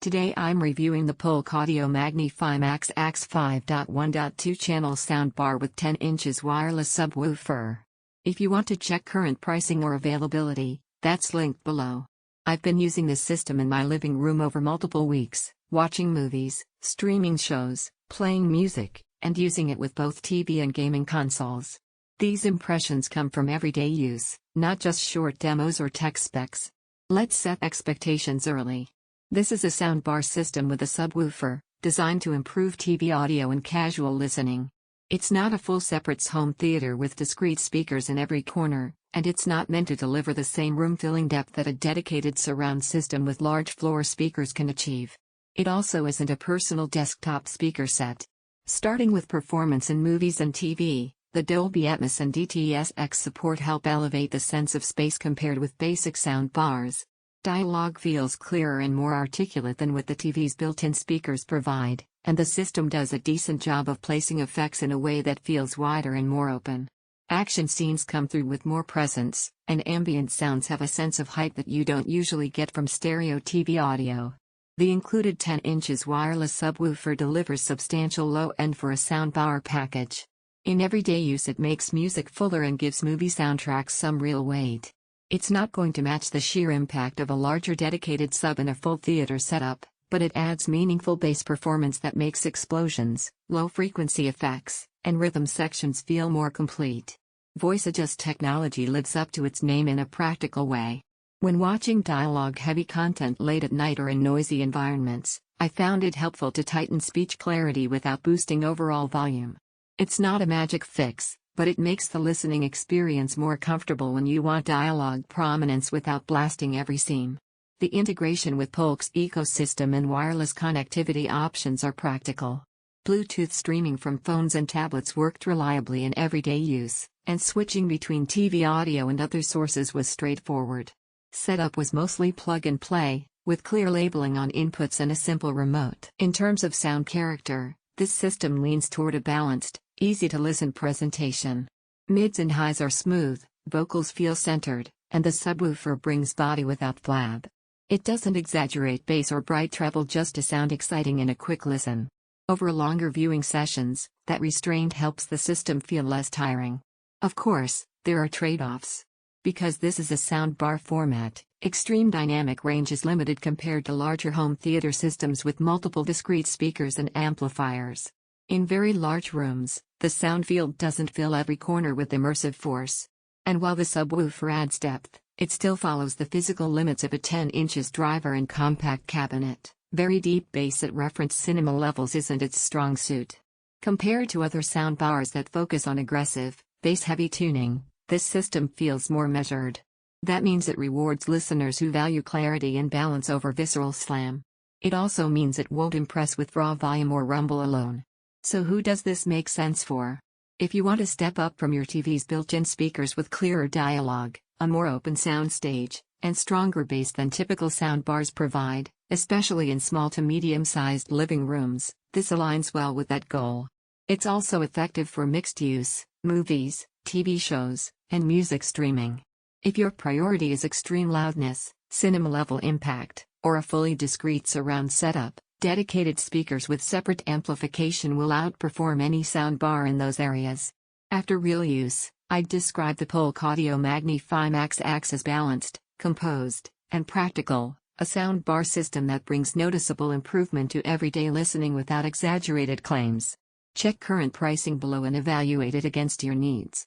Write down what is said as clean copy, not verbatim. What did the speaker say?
Today I'm reviewing the Polk Audio MagniFi Max AX 5.1.2 channel soundbar with 10 inches wireless subwoofer. If you want to check current pricing or availability, that's linked below. I've been using this system in my living room over multiple weeks, watching movies, streaming shows, playing music, and using it with both TV and gaming consoles. These impressions come from everyday use, not just short demos or tech specs. Let's set expectations early. This is a soundbar system with a subwoofer, designed to improve TV audio and casual listening. It's not a full separate home theater with discrete speakers in every corner, and it's not meant to deliver the same room-filling depth that a dedicated surround system with large floor speakers can achieve. It also isn't a personal desktop speaker set. Starting with performance in movies and TV, the Dolby Atmos and DTS support help elevate the sense of space compared with basic soundbars. Dialogue feels clearer and more articulate than what the TV's built-in speakers provide, and the system does a decent job of placing effects in a way that feels wider and more open. Action scenes come through with more presence, and ambient sounds have a sense of height that you don't usually get from stereo TV audio. The included 10 inches wireless subwoofer delivers substantial low end for a soundbar package. In everyday use it makes music fuller and gives movie soundtracks some real weight. It's not going to match the sheer impact of a larger dedicated sub in a full theater setup, but it adds meaningful bass performance that makes explosions, low-frequency effects, and rhythm sections feel more complete. VoiceAdjust technology lives up to its name in a practical way. When watching dialogue-heavy content late at night or in noisy environments, I found it helpful to tighten speech clarity without boosting overall volume. It's not a magic fix, but it makes the listening experience more comfortable when you want dialogue prominence without blasting every scene. The integration with Polk's ecosystem and wireless connectivity options are practical. Bluetooth streaming from phones and tablets worked reliably in everyday use, and switching between TV audio and other sources was straightforward. Setup was mostly plug and play, with clear labeling on inputs and a simple remote. In terms of sound character, this system leans toward a balanced, easy-to-listen presentation. Mids and highs are smooth, vocals feel centered, and the subwoofer brings body without flab. It doesn't exaggerate bass or bright treble just to sound exciting in a quick listen. Over longer viewing sessions, that restraint helps the system feel less tiring. Of course, there are trade-offs. Because this is a soundbar format, extreme dynamic range is limited compared to larger home theater systems with multiple discrete speakers and amplifiers. In very large rooms, the sound field doesn't fill every corner with immersive force. And while the subwoofer adds depth, it still follows the physical limits of a 10 inches driver and compact cabinet. Very deep bass at reference cinema levels isn't its strong suit. Compared to other soundbars that focus on aggressive, bass-heavy tuning, this system feels more measured. That means it rewards listeners who value clarity and balance over visceral slam. It also means it won't impress with raw volume or rumble alone. So who does this make sense for? If you want to step up from your TV's built-in speakers with clearer dialogue, a more open sound stage, and stronger bass than typical soundbars provide, especially in small to medium-sized living rooms, this aligns well with that goal. It's also effective for mixed use, movies, TV shows, and music streaming. If your priority is extreme loudness, cinema-level impact, or a fully discrete surround setup, dedicated speakers with separate amplification will outperform any soundbar in those areas. After real use, I'd describe the Polk Audio MagniFi Max AX as balanced, composed, and practical, a soundbar system that brings noticeable improvement to everyday listening without exaggerated claims. Check current pricing below and evaluate it against your needs.